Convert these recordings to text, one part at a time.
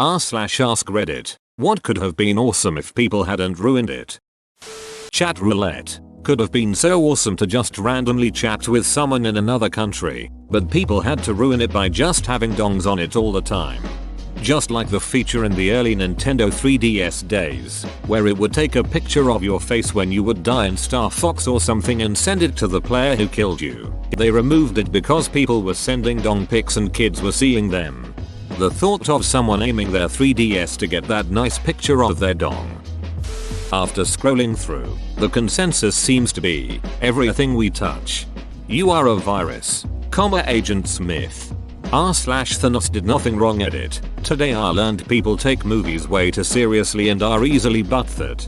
r/ask Reddit. What could have been awesome if people hadn't ruined it? Chat roulette. Could have been so awesome to just randomly chat with someone in another country, but people had to ruin it by just having dongs on it all the time. Just like the feature in the early Nintendo 3DS days, where it would take a picture of your face when you would die in Star Fox or something and send it to the player who killed you. They removed it because people were sending dong pics and kids were seeing them. The thought of someone aiming their 3DS to get that nice picture of their dong. After scrolling through, the consensus seems to be, everything we touch. You are a virus, Agent Smith. r/Thanos did nothing wrong at it. Today I learned people take movies way too seriously and are easily butthurt.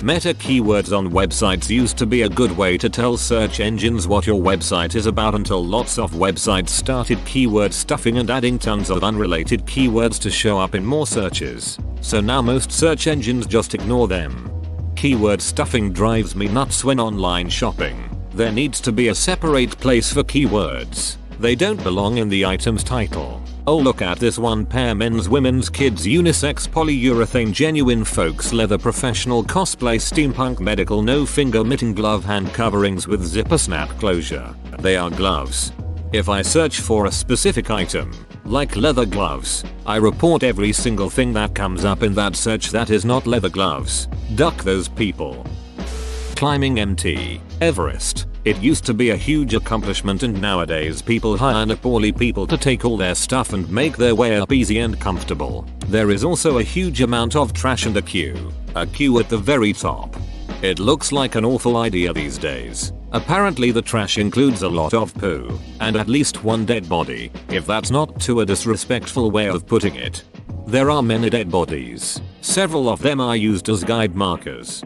Meta keywords on websites used to be a good way to tell search engines what your website is about until lots of websites started keyword stuffing and adding tons of unrelated keywords to show up in more searches. So now most search engines just ignore them. Keyword stuffing drives me nuts when online shopping. There needs to be a separate place for keywords. They don't belong in the item's title. Oh, look at this one pair: men's, women's, kids, unisex, polyurethane, genuine, folks, leather, professional, cosplay, steampunk, medical, no finger mitting, glove, hand coverings with zipper snap closure. They are gloves. If I search for a specific item, like leather gloves, I report every single thing that comes up in that search that is not leather gloves. Duck those people. Climbing Mt. Everest. It used to be a huge accomplishment, and nowadays people hire poorly people to take all their stuff and make their way up easy and comfortable. There is also a huge amount of trash and a queue at the very top. It looks like an awful idea these days. Apparently the trash includes a lot of poo and at least one dead body, if that's not too a disrespectful way of putting it. There are many dead bodies. Several of them are used as guide markers.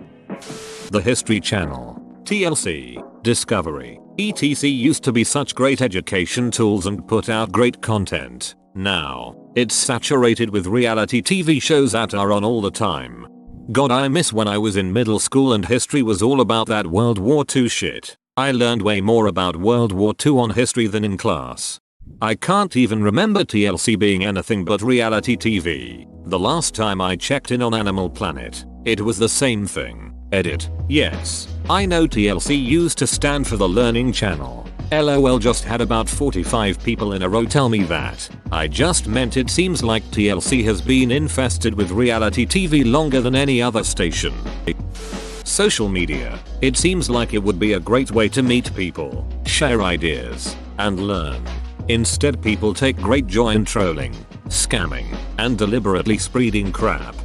The History Channel, TLC, Discovery, etc. used to be such great education tools and put out great content. Now, it's saturated with reality TV shows that are on all the time. God, I miss when I was in middle school and history was all about that World War II shit. I learned way more about World War II on history than in class. I can't even remember TLC being anything but reality TV. The last time I checked in on Animal Planet, it was the same thing. Edit. Yes, I know TLC used to stand for the Learning Channel. LOL, just had about 45 people in a row tell me that. I just meant it seems like TLC has been infested with reality TV longer than any other station. Social media. It seems like it would be a great way to meet people, share ideas, and learn. Instead, people take great joy in trolling, scamming, and deliberately spreading crap.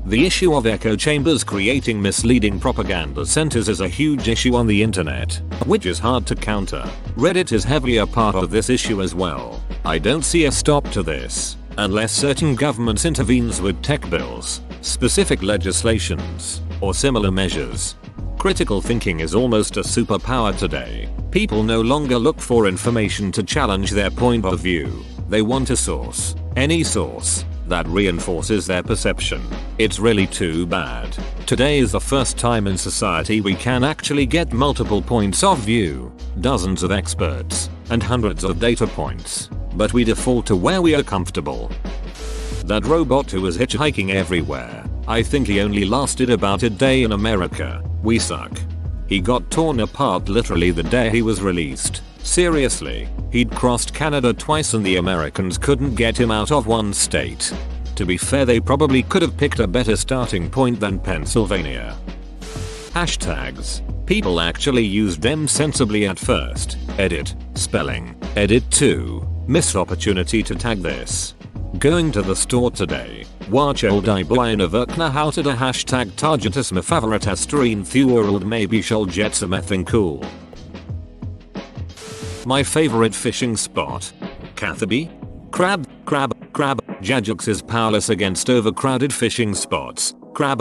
The issue of echo chambers creating misleading propaganda centers is a huge issue on the internet, which is hard to counter. Reddit is heavily a part of this issue as well. I don't see a stop to this, unless certain governments intervenes with tech bills, specific legislations, or similar measures. Critical thinking is almost a superpower today. People no longer look for information to challenge their point of view. They want a source, any source, that reinforces their perception. It's really too bad. Today is the first time in society we can actually get multiple points of view, dozens of experts, and hundreds of data points, but we default to where we are comfortable. That robot who was hitchhiking everywhere, I think he only lasted about a day in America. We suck. He got torn apart literally the day he was released. Seriously, he'd crossed Canada twice and the Americans couldn't get him out of one state. To be fair, they probably could have picked a better starting point than Pennsylvania. Hashtags. People actually used them sensibly at first. Edit. Spelling. Edit 2. Missed opportunity to tag this. Going to the store today. Watch old I Brian Verkna how to the hashtag targetus my favorite asterin world maybe shall jet some effing cool. My favorite fishing spot. Cathaby? Crab. Jajux is powerless against overcrowded fishing spots. Crab.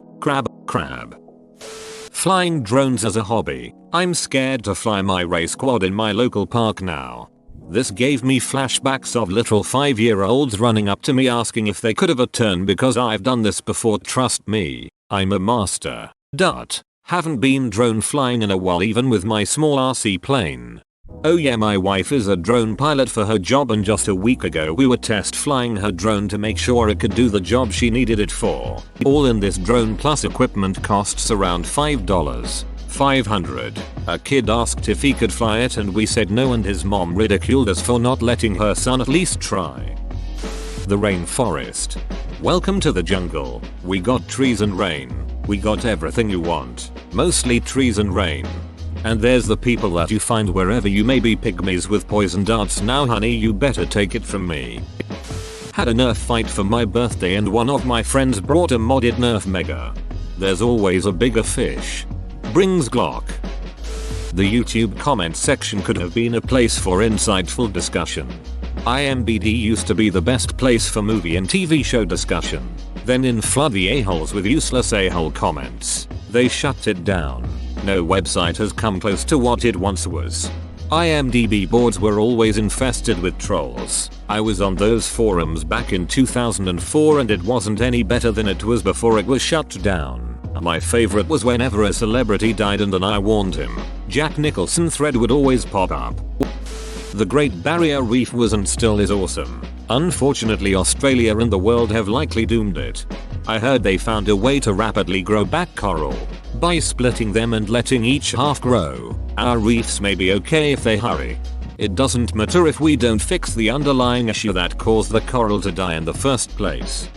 Flying drones as a hobby. I'm scared to fly my race quad in my local park now. This gave me flashbacks of literal 5-year-olds running up to me asking if they could have a turn because I've done this before. Trust me, I'm a master. Haven't been drone flying in a while even with my small RC plane. Oh yeah, my wife is a drone pilot for her job, and just a week ago we were test flying her drone to make sure it could do the job she needed it for. All in this drone plus equipment costs around $5. 500. A kid asked if he could fly it and we said no, and his mom ridiculed us for not letting her son at least try. The rainforest. Welcome to the jungle. We got trees and rain. We got everything you want. Mostly trees and rain. And there's the people that you find wherever you may be, pygmies with poison darts. Now honey, you better take it from me. Had a Nerf fight for my birthday and one of my friends brought a modded Nerf Mega. There's always a bigger fish. Brings Glock. The YouTube comment section could have been a place for insightful discussion. IMBD used to be the best place for movie and TV show discussion. Then in flood the a-holes with useless a-hole comments. They shut it down. No website has come close to what it once was. IMDb boards were always infested with trolls. I was on those forums back in 2004 and it wasn't any better than it was before it was shut down. My favorite was whenever a celebrity died and then I warned him. Jack Nicholson thread would always pop up. The Great Barrier Reef was and still is awesome. Unfortunately, Australia and the world have likely doomed it. I heard they found a way to rapidly grow back coral by splitting them and letting each half grow. Our reefs may be okay if they hurry. It doesn't matter if we don't fix the underlying issue that caused the coral to die in the first place.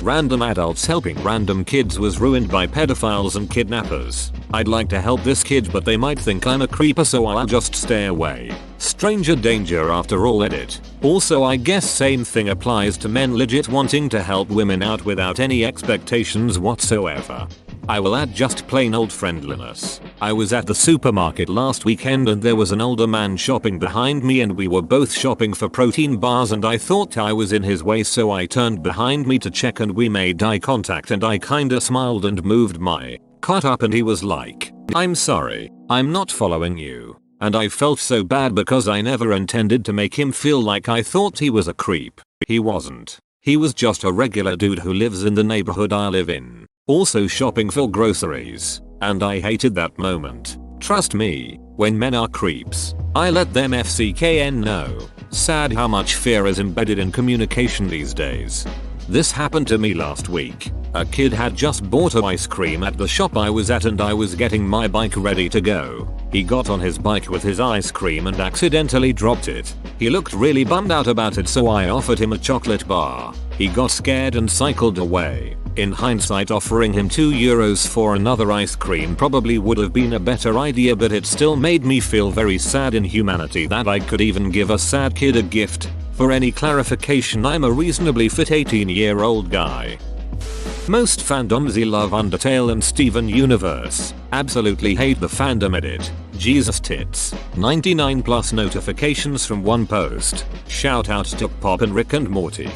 Random adults helping random kids was ruined by pedophiles and kidnappers. I'd like to help this kid, but they might think I'm a creeper, so I'll just stay away. Stranger danger after all, edit. Also, I guess same thing applies to men legit wanting to help women out without any expectations whatsoever. I will add just plain old friendliness. I was at the supermarket last weekend and there was an older man shopping behind me and we were both shopping for protein bars and I thought I was in his way, so I turned behind me to check and we made eye contact and I kinda smiled and moved my cart up and he was like, "I'm sorry, I'm not following you." And I felt so bad because I never intended to make him feel like I thought he was a creep. He wasn't. He was just a regular dude who lives in the neighborhood I live in. Also shopping for groceries. And I hated that moment. Trust me, when men are creeps, I let them FCKN know. Sad how much fear is embedded in communication these days. This happened to me last week. A kid had just bought ice cream at the shop I was at and I was getting my bike ready to go. He got on his bike with his ice cream and accidentally dropped it. He looked really bummed out about it, so I offered him a chocolate bar. He got scared and cycled away. In hindsight, offering him €2 for another ice cream probably would have been a better idea, but it still made me feel very sad in humanity that I could even give a sad kid a gift. For any clarification, I'm a reasonably fit 18-year-old guy. Most fandoms love Undertale and Steven Universe. Absolutely hate the fandom edit. Jesus tits. 99 plus notifications from one post. Shout out to Pop and Rick and Morty.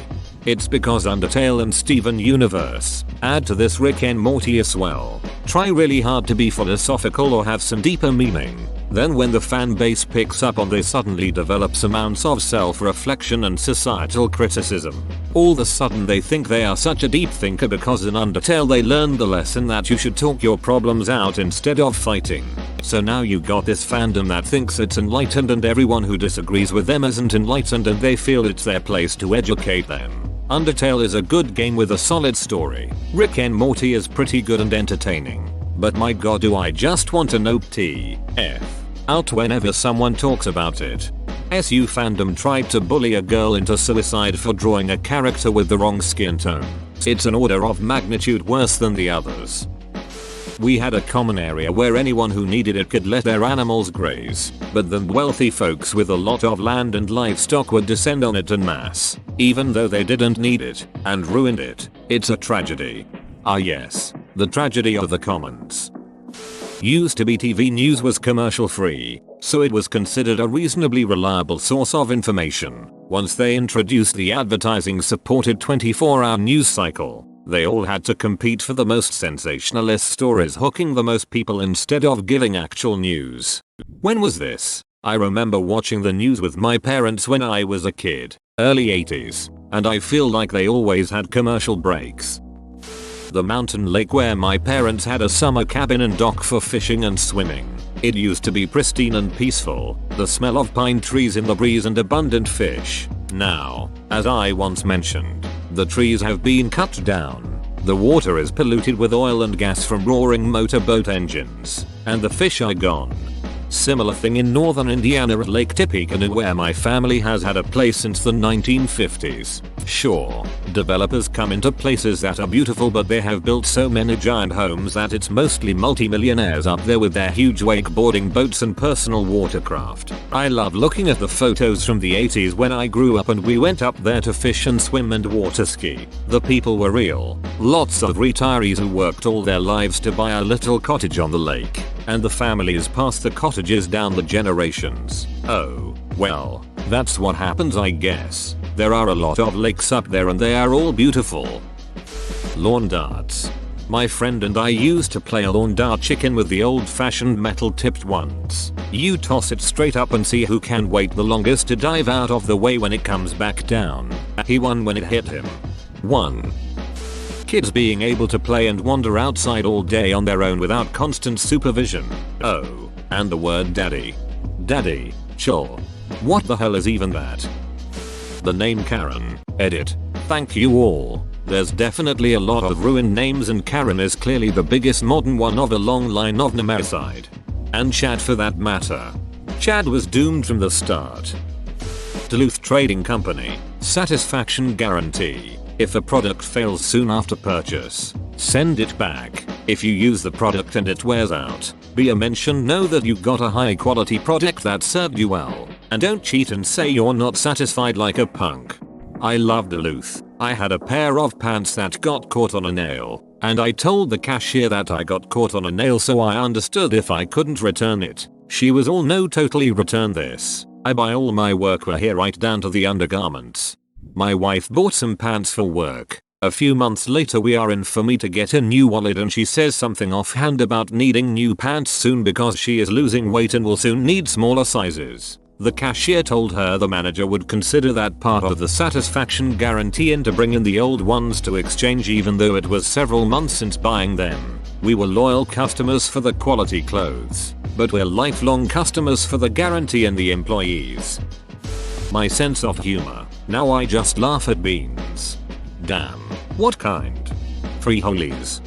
It's because Undertale and Steven Universe. Add to this Rick and Morty as well. Try really hard to be philosophical or have some deeper meaning. Then when the fan base picks up on this, suddenly develops amounts of self-reflection and societal criticism. All of a sudden they think they are such a deep thinker because in Undertale they learned the lesson that you should talk your problems out instead of fighting. So now you got this fandom that thinks it's enlightened and everyone who disagrees with them isn't enlightened and they feel it's their place to educate them. Undertale is a good game with a solid story. Rick and Morty is pretty good and entertaining. But my god, do I just want to nope TF out whenever someone talks about it. SU fandom tried to bully a girl into suicide for drawing a character with the wrong skin tone. It's an order of magnitude worse than the others. We had a common area where anyone who needed it could let their animals graze, but the wealthy folks with a lot of land and livestock would descend on it en masse, even though they didn't need it, and ruined it. It's a tragedy. Ah yes, the tragedy of the commons. Used to be TV news was commercial free, so it was considered a reasonably reliable source of information. Once they introduced the advertising supported 24-hour news cycle, they all had to compete for the most sensationalist stories, hooking the most people instead of giving actual news. When was this? I remember watching the news with my parents when I was a kid, early 80s, and I feel like they always had commercial breaks. The mountain lake where my parents had a summer cabin and dock for fishing and swimming. It used to be pristine and peaceful, the smell of pine trees in the breeze and abundant fish. Now, as I once mentioned, the trees have been cut down. The water is polluted with oil and gas from roaring motorboat engines, and the fish are gone. Similar thing in northern Indiana at Lake Tippecanoe, where my family has had a place since the 1950s. Sure, developers come into places that are beautiful, but they have built so many giant homes that it's mostly multimillionaires up there with their huge wakeboarding boats and personal watercraft. I love looking at the photos from the 80s when I grew up and we went up there to fish and swim and water ski. The people were real. Lots of retirees who worked all their lives to buy a little cottage on the lake, and the families passed the cottages down the generations. Oh, well, that's what happens, I guess. There are a lot of lakes up there and they are all beautiful. Lawn darts. My friend and I used to play a lawn dart chicken with the old-fashioned metal tipped ones. You toss it straight up and see who can wait the longest to dive out of the way when it comes back down. He won when it hit him. 1. Kids being able to play and wander outside all day on their own without constant supervision. Oh, and the word daddy. Daddy, sure. What the hell is even that? The name Karen. Edit. Thank you all. There's definitely a lot of ruined names and Karen is clearly the biggest modern one of a long line of Nemericide. And Chad for that matter. Chad was doomed from the start. Duluth Trading Company. Satisfaction guarantee. If a product fails soon after purchase, send it back. If you use the product and it wears out, be a mention, know that you got a high quality product that served you well. And don't cheat and say you're not satisfied like a punk. I love Duluth. I had a pair of pants that got caught on a nail, and I told the cashier that I got caught on a nail, so I understood if I couldn't return it. She was all, no, totally return this. I buy all my workwear here right down to the undergarments. My wife bought some pants for work. A few months later we are in for me to get a new wallet and she says something offhand about needing new pants soon because she is losing weight and will soon need smaller sizes. The cashier told her the manager would consider that part of the satisfaction guarantee and to bring in the old ones to exchange, even though it was several months since buying them. We were loyal customers for the quality clothes, but we're lifelong customers for the guarantee and the employees. My sense of humor. Now I just laugh at beans. Damn. What kind? Free holies.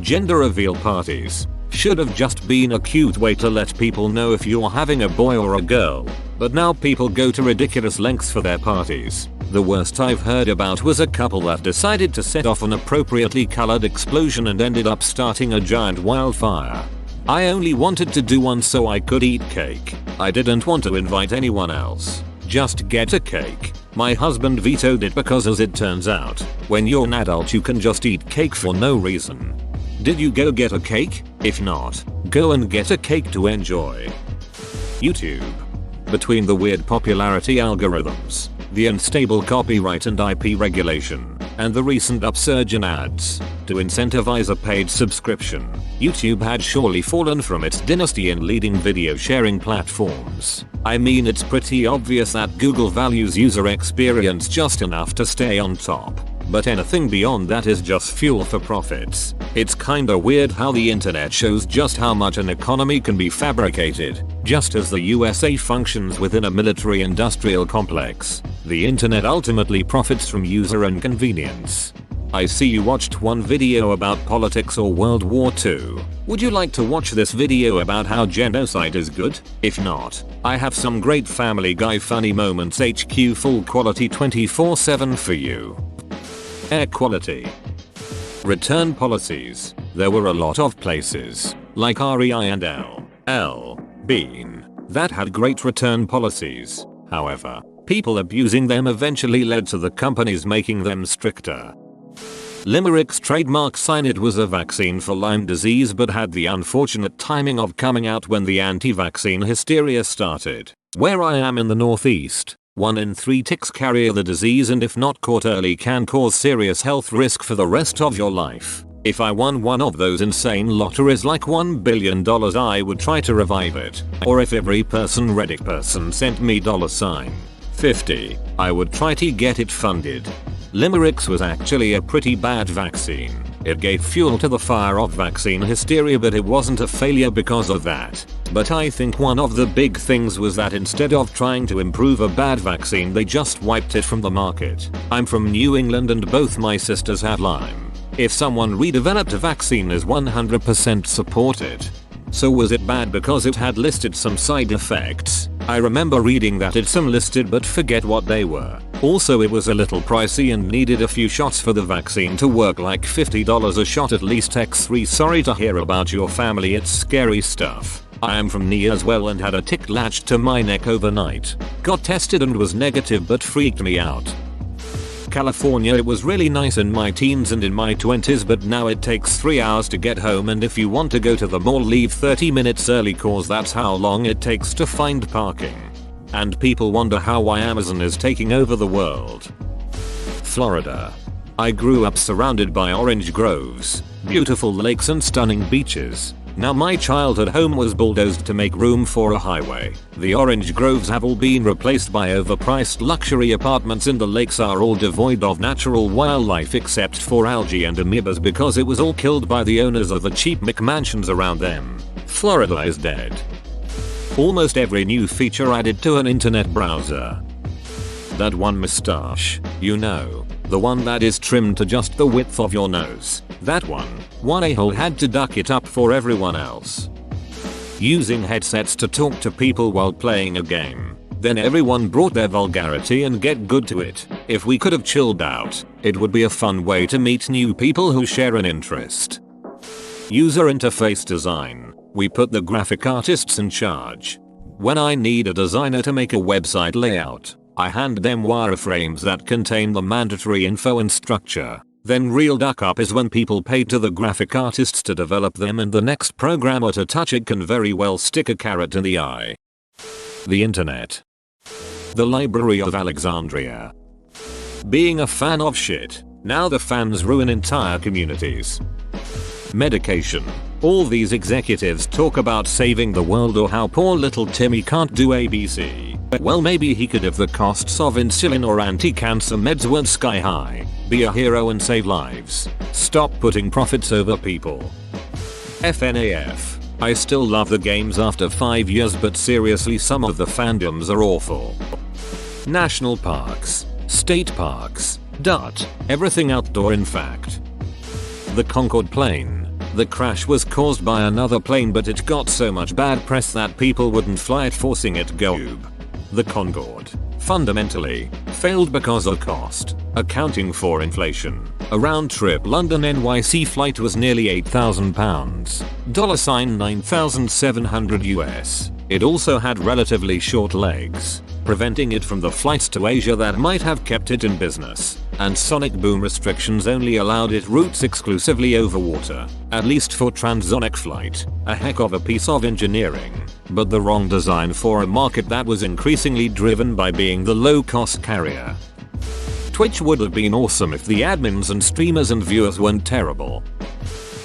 Gender reveal parties. Should have just been a cute way to let people know if you're having a boy or a girl. But now people go to ridiculous lengths for their parties. The worst I've heard about was a couple that decided to set off an appropriately colored explosion and ended up starting a giant wildfire. I only wanted to do one so I could eat cake. I didn't want to invite anyone else. Just get a cake. My husband vetoed it because, as it turns out, when you're an adult you can just eat cake for no reason. Did you go get a cake? If not, go and get a cake to enjoy. YouTube. Between the weird popularity algorithms, the unstable copyright and IP regulation, and the recent upsurge in ads to incentivize a paid subscription, YouTube had surely fallen from its dynasty in leading video sharing platforms. I mean, it's pretty obvious that Google values user experience just enough to stay on top, but anything beyond that is just fuel for profits. It's kinda weird how the internet shows just how much an economy can be fabricated. Just as the USA functions within a military-industrial complex, the internet ultimately profits from user inconvenience. I see you watched one video about politics or World War II. Would you like to watch this video about how genocide is good? If not, I have some great Family Guy funny moments HQ full quality 24/7 for you. Air quality. Return policies. There were a lot of places, like REI and L. Bean, that had great return policies. However, people abusing them eventually led to the companies making them stricter. Limeric's trademark Cyanide was a vaccine for Lyme disease but had the unfortunate timing of coming out when the anti-vaccine hysteria started. Where I am in the Northeast, 1 in 3 ticks carry the disease, and if not caught early can cause serious health risk for the rest of your life. If I won one of those insane lotteries like $1 billion, I would try to revive it. Or if every Reddit person sent me $50, I would try to get it funded. Limeric's was actually a pretty bad vaccine. It gave fuel to the fire of vaccine hysteria, but it wasn't a failure because of that. But I think one of the big things was that instead of trying to improve a bad vaccine, they just wiped it from the market. I'm from New England and both my sisters had Lyme. If someone redeveloped a vaccine, is 100% supported. So was it bad because it had listed some side effects? I remember reading that it's some listed but forget what they were. Also it was a little pricey and needed a few shots for the vaccine to work, like $50 a shot at least. X3 sorry to hear about your family, it's scary stuff. I am from NE as well and had a tick latched to my neck overnight. Got tested and was negative but freaked me out. California, it was really nice in my teens and in my 20s, but now it takes 3 hours to get home, and if you want to go to the mall, leave 30 minutes early cause that's how long it takes to find parking. And people wonder how Amazon is taking over the world. Florida. I grew up surrounded by orange groves, beautiful lakes and stunning beaches. Now my childhood home was bulldozed to make room for a highway. The orange groves have all been replaced by overpriced luxury apartments, and the lakes are all devoid of natural wildlife except for algae and amoebas because it was all killed by the owners of the cheap McMansions around them. Florida is dead. Almost every new feature added to an internet browser. That one mustache, you know, the one that is trimmed to just the width of your nose. That one a-hole had to duck it up for everyone else. Using headsets to talk to people while playing a game. Then everyone brought their vulgarity and get good to it. If we could have chilled out, it would be a fun way to meet new people who share an interest. User interface design. We put the graphic artists in charge. When I need a designer to make a website layout, I hand them wireframes that contain the mandatory info and structure. Then real duck up is when people pay to the graphic artists to develop them, and the next programmer to touch it can very well stick a carrot in the eye. The internet. The Library of Alexandria. Being a fan of shit. Now the fans ruin entire communities. Medication. All these executives talk about saving the world or how poor little Timmy can't do ABC. Well, maybe he could if the costs of insulin or anti-cancer meds weren't sky high. Be a hero and save lives. Stop putting profits over people. FNAF. I still love the games after 5 years, but seriously some of the fandoms are awful. National parks. State parks. Everything outdoor in fact. The Concorde plane. The crash was caused by another plane, but it got so much bad press that people wouldn't fly it, forcing it goob. The Concorde fundamentally failed because of cost, accounting for inflation. A round-trip London NYC flight was nearly £8,000, $9,700 US. It also had relatively short legs, preventing it from the flights to Asia that might have kept it in business, and sonic boom restrictions only allowed it routes exclusively over water, at least for transonic flight. A heck of a piece of engineering, but the wrong design for a market that was increasingly driven by being the low-cost carrier. Twitch would have been awesome if the admins and streamers and viewers weren't terrible.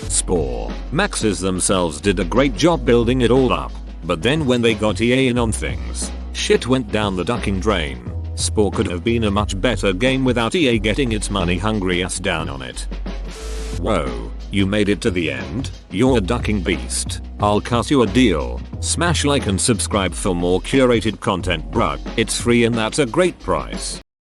Spore. Maxes themselves did a great job building it all up, but then when they got EA in on things, shit went down the ducking drain. Spore could have been a much better game without EA getting its money hungry ass down on it. Whoa, you made it to the end? You're a ducking beast. I'll cut you a deal. Smash like and subscribe for more curated content, bruh. It's free and that's a great price.